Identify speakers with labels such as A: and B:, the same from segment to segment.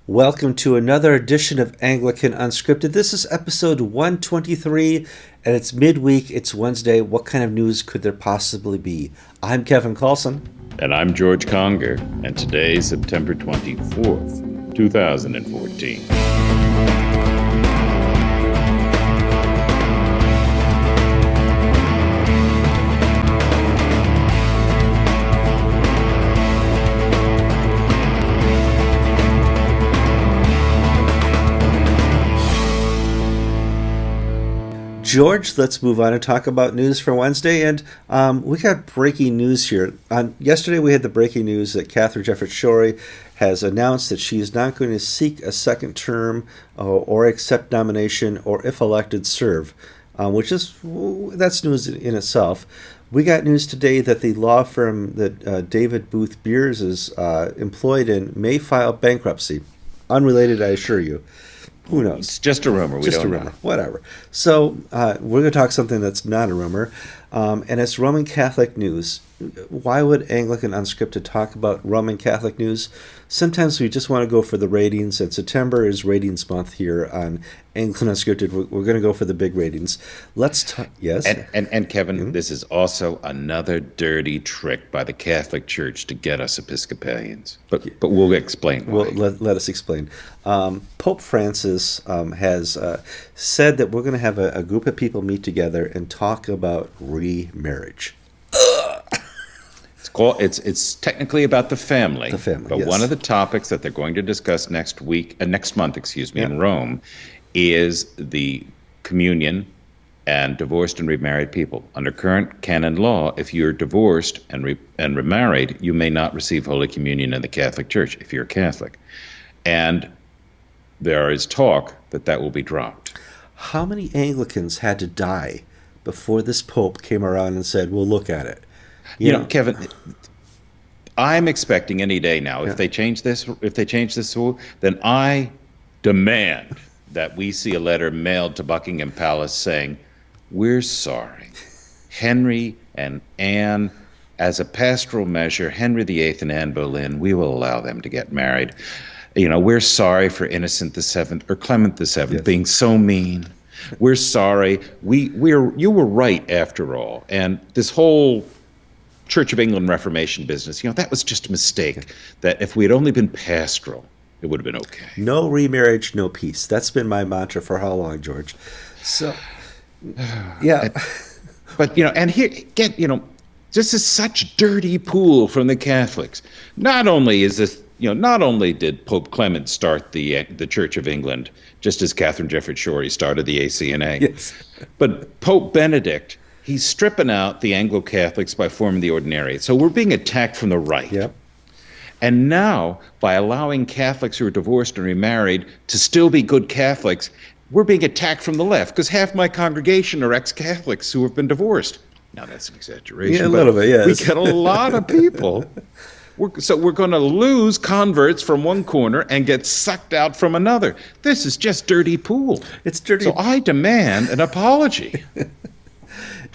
A: Welcome to another edition of Anglican Unscripted. This is episode 123, and it's midweek. It's Wednesday. What kind of news could there possibly be? I'm Kevin Carlson.
B: And I'm George Conger, and today's September 24th, 2014.
A: George, let's move on and talk about news for Wednesday. And we got breaking news here. Yesterday, we had the breaking news that Catherine Jefferts Schori has announced that she is not going to seek a second term or accept nomination or, if elected, serve, that's news in itself. We got news today that the law firm that David Booth Beers is employed in may file bankruptcy. Unrelated, I assure you. Who knows?
B: It's just a rumor. We don't know.
A: Whatever. So we're going to talk something that's not a rumor, and it's Roman Catholic news. Why would Anglican Unscripted talk about Roman Catholic news? Sometimes we just want to go for the ratings, and September is ratings month here on Anglican Unscripted. We're going to go for the big ratings. Let's talk. Yes?
B: And Kevin, This is also another dirty trick by the Catholic Church to get us Episcopalians. But we'll explain why.
A: Well, let us explain. Pope Francis has said that we're going to have a group of people meet together and talk about remarriage.
B: It's technically about the family. But
A: yes.
B: One of the topics that they're going to discuss next month, in Rome, is the communion and divorced and remarried people. Under current canon law, if you're divorced and remarried, you may not receive Holy Communion in the Catholic Church if you're a Catholic. And there is talk that will be dropped.
A: How many Anglicans had to die before this Pope came around and said, "We'll look at it"?
B: You know, Kevin, I'm expecting any day now. If they change this rule, then I demand that we see a letter mailed to Buckingham Palace saying, "We're sorry. Henry and Anne, as a pastoral measure, Henry VIII and Anne Boleyn, we will allow them to get married. You know, we're sorry for Innocent VII or Clement VII being so mean. We're sorry. You were right after all. And this whole Church of England Reformation business, that was just a mistake. That if we had only been pastoral, it would have been okay."
A: No remarriage, no peace. That's been my mantra for how long, George? So, yeah.
B: But, and here, this is such dirty pool from the Catholics. Not only did Pope Clement start the Church of England, just as Catherine Jefferts Schori started the ACNA,
A: yes.
B: But Pope Benedict, he's stripping out the Anglo-Catholics by forming the Ordinariate. So we're being attacked from the right.
A: Yep.
B: And now, by allowing Catholics who are divorced and remarried to still be good Catholics, we're being attacked from the left, because half my congregation are ex-Catholics who have been divorced. Now, that's an exaggeration.
A: Yeah, a little bit, yes.
B: We get a lot of people. So we're going to lose converts from one corner and get sucked out from another. This is just dirty pool.
A: It's dirty.
B: So I demand an apology.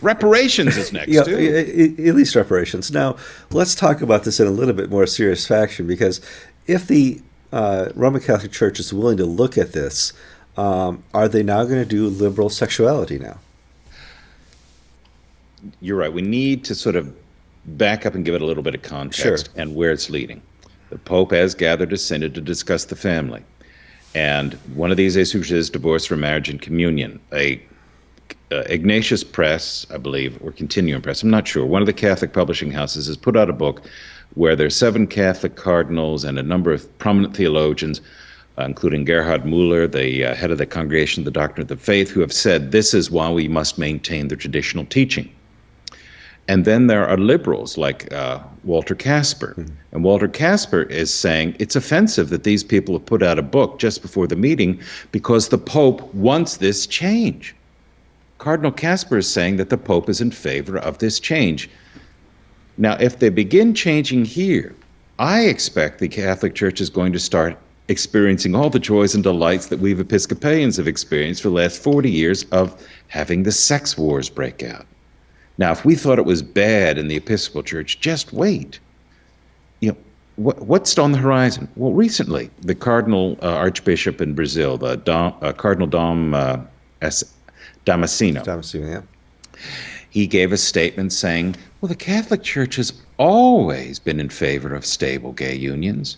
B: Reparations is next, too.
A: At least reparations. Now, let's talk about this in a little bit more serious fashion, because if the Roman Catholic Church is willing to look at this, are they now going to do liberal sexuality now?
B: You're right. We need to sort of back up and give it a little bit of context and where it's leading. The Pope has gathered a synod to discuss the family. And one of these issues is divorce, remarriage, and communion. Ignatius Press, I believe, or Continuum Press, I'm not sure, one of the Catholic publishing houses has put out a book where there's 7 Catholic cardinals and a number of prominent theologians, including Gerhard Müller, the head of the Congregation of the Doctrine of the Faith, who have said this is why we must maintain the traditional teaching. And then there are liberals like Walter Casper. And Walter Casper is saying it's offensive that these people have put out a book just before the meeting because the Pope wants this change. Cardinal Casper is saying that the Pope is in favor of this change. Now, if they begin changing here, I expect the Catholic Church is going to start experiencing all the joys and delights that we Episcopalians have experienced for the last 40 years of having the sex wars break out. Now, if we thought it was bad in the Episcopal Church, just wait. what's on the horizon? Well, recently, the Cardinal Archbishop in Brazil, Cardinal Damasceno,
A: Yeah.
B: he gave a statement saying, well, the Catholic Church has always been in favor of stable gay unions.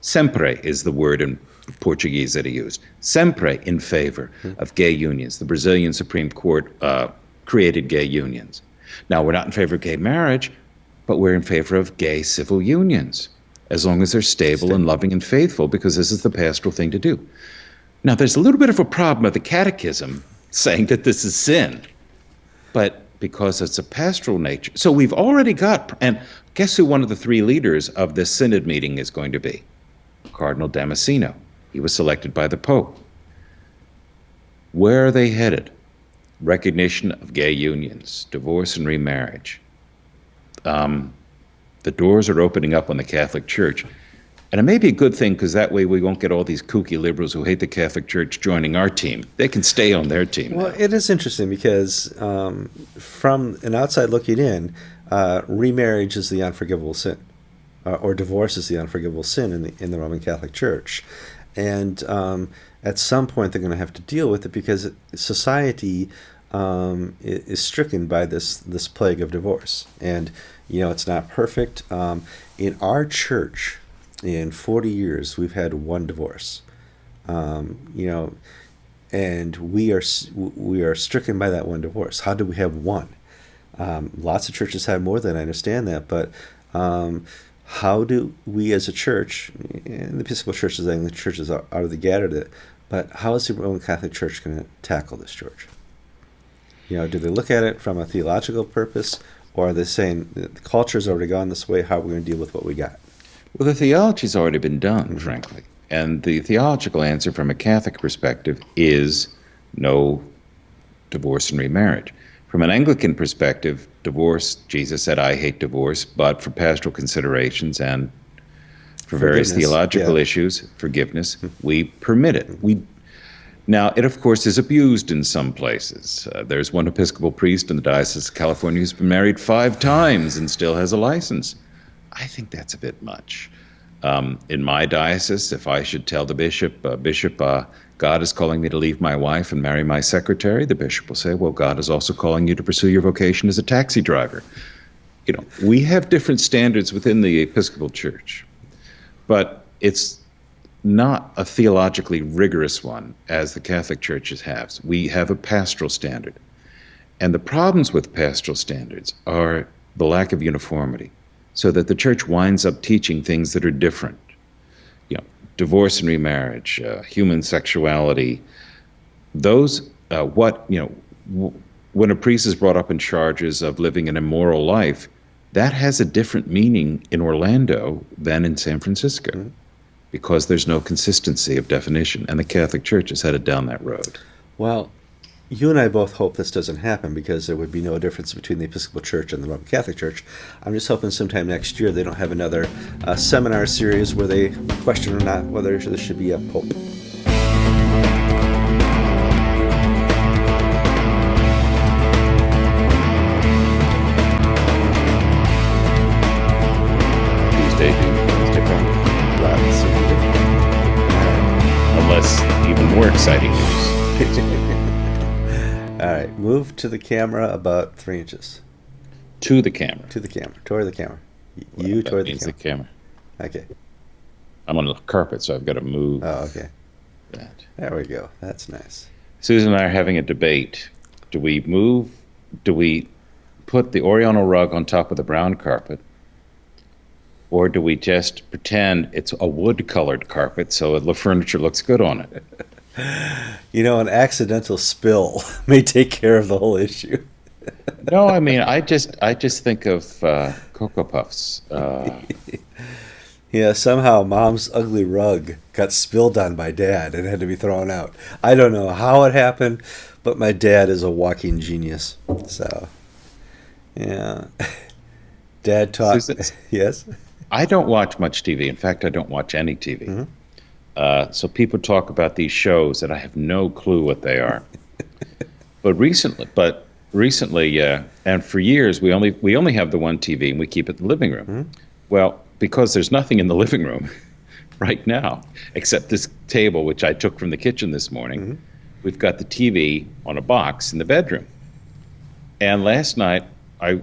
B: Sempre is the word in Portuguese that he used. Sempre in favor of gay unions. The Brazilian Supreme Court created gay unions. Now, we're not in favor of gay marriage, but we're in favor of gay civil unions, as long as they're stable and loving and faithful, because this is the pastoral thing to do. Now, there's a little bit of a problem with the Catechism saying that this is sin, but because it's a pastoral nature. So we've already got, and guess who one of the three leaders of this synod meeting is going to be? Cardinal Damasceno. He was selected by the Pope. Where are they headed? Recognition of gay unions, divorce and remarriage. The doors are opening up on the Catholic Church. And it may be a good thing, because that way we won't get all these kooky liberals who hate the Catholic Church joining our team. They can stay on their team.
A: Well,
B: now.
A: it is interesting because from an outside looking in, remarriage is the unforgivable sin, or divorce is the unforgivable sin in the Roman Catholic Church. And at some point they're going to have to deal with it, because society is stricken by this plague of divorce. And, it's not perfect. In our church, in 40 years, we've had one divorce, and we are stricken by that one divorce. How do we have one? Lots of churches have more than I understand that, but how do we as a church, and the Episcopal churches, the Anglican churches are the gathered it, but how is the Roman Catholic Church going to tackle this, George? Do they look at it from a theological purpose, or are they saying the culture's already gone this way, how are we going to deal with what we got?
B: Well, the theology's already been done, frankly. And the theological answer from a Catholic perspective is no divorce and remarriage. From an Anglican perspective, divorce, Jesus said, I hate divorce, but for pastoral considerations and for various theological issues, forgiveness, we permit it. Now, it, of course, is abused in some places. There's one Episcopal priest in the Diocese of California who's been married 5 times and still has a license. I think that's a bit much. In my diocese, if I should tell the bishop, God is calling me to leave my wife and marry my secretary, the bishop will say, well, God is also calling you to pursue your vocation as a taxi driver. We have different standards within the Episcopal Church, but it's not a theologically rigorous one as the Catholic churches have. We have a pastoral standard. And the problems with pastoral standards are the lack of uniformity, so that the church winds up teaching things that are different. Divorce and remarriage, human sexuality, those, when a priest is brought up in charges of living an immoral life, that has a different meaning in Orlando than in San Francisco, because there's no consistency of definition, and the Catholic Church is headed down that road.
A: Well, you and I both hope this doesn't happen, because there would be no difference between the Episcopal Church and the Roman Catholic Church. I'm just hoping sometime next year they don't have another seminar series where they question or not whether there should be a pope.
B: Unless even more exciting news.
A: All right, move to the camera about 3 inches.
B: To the camera.
A: To the camera. Toward the camera. You toward
B: the camera.
A: Okay.
B: I'm on the carpet, so I've got to move.
A: Oh, okay.
B: That.
A: There we go. That's nice.
B: Susan and I are having a debate. Do we put the Oriental rug on top of the brown carpet? Or do we just pretend it's a wood-colored carpet so the furniture looks good on it?
A: An accidental spill may take care of the whole issue.
B: No, I mean, I just think of Cocoa Puffs.
A: Yeah, somehow Mom's ugly rug got spilled on by Dad and had to be thrown out. I don't know how it happened, but my dad is a walking genius. So, yeah. Dad taught... Yes?
B: I don't watch much TV. In fact, I don't watch any TV. Mm-hmm. So people talk about these shows that I have no clue what they are. But recently, and for years, we only have the one TV and we keep it in the living room. Mm-hmm. Well, because there's nothing in the living room right now except this table, which I took from the kitchen this morning. Mm-hmm. We've got the TV on a box in the bedroom. And last night, I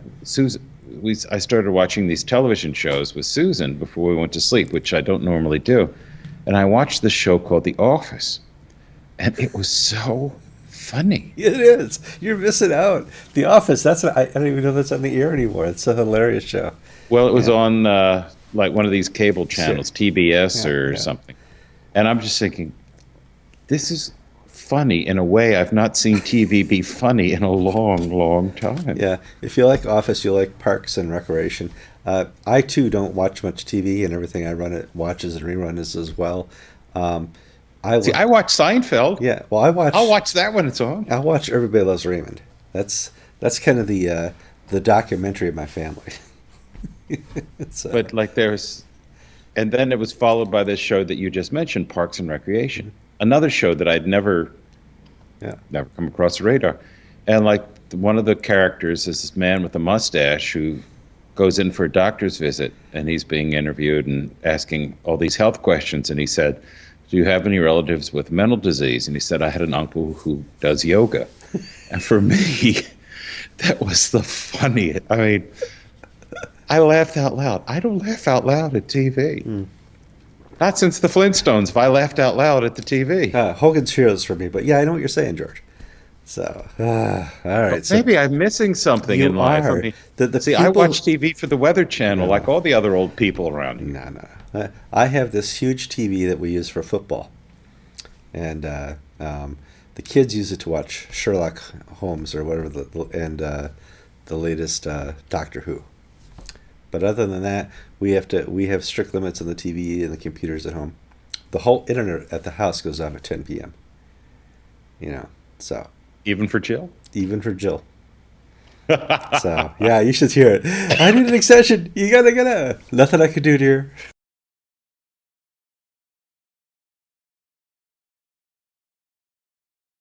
B: started watching these television shows with Susan before we went to sleep, which I don't normally do. And I watched this show called The Office. And it was so funny.
A: It is. You're missing out. The Office, I don't even know that's on the air anymore. It's a hilarious show.
B: Well, it was on like one of these cable channels, TBS or something. And I'm just thinking, this is funny in a way I've not seen TV be funny in a long, long time.
A: Yeah. If you like Office, you like Parks and Recreation. I, too, don't watch much TV, and everything I watches and reruns as well. I
B: watch Seinfeld.
A: Yeah. Well,
B: I'll watch that when it's on.
A: I'll watch Everybody Loves Raymond. That's kind of the documentary of my family.
B: But like and then it was followed by this show that you just mentioned, Parks and Recreation. Another show that I'd never come across the radar. And like one of the characters is this man with a mustache who goes in for a doctor's visit, and he's being interviewed and asking all these health questions. And he said, "Do you have any relatives with mental disease?" And he said, "I had an uncle who does yoga." And for me, that was the funniest. I mean, I laughed out loud. I don't laugh out loud at TV. Mm. Not since the Flintstones, if I laughed out loud at the TV.
A: Hogan's Heroes for me, but yeah, I know what you're saying, George. So, all right.
B: So maybe I'm missing something in life. I mean, I watch TV for the Weather Channel like all the other old people around here.
A: No. I have this huge TV that we use for football. And the kids use it to watch Sherlock Holmes or whatever, the latest Doctor Who. But other than that, we have strict limits on the TV and the computers at home. The whole internet at the house goes off at 10 p.m. So.
B: Even for Jill?
A: Even for Jill. So, yeah, you should hear it. I need an extension. You gotta. Nothing I could do, dear.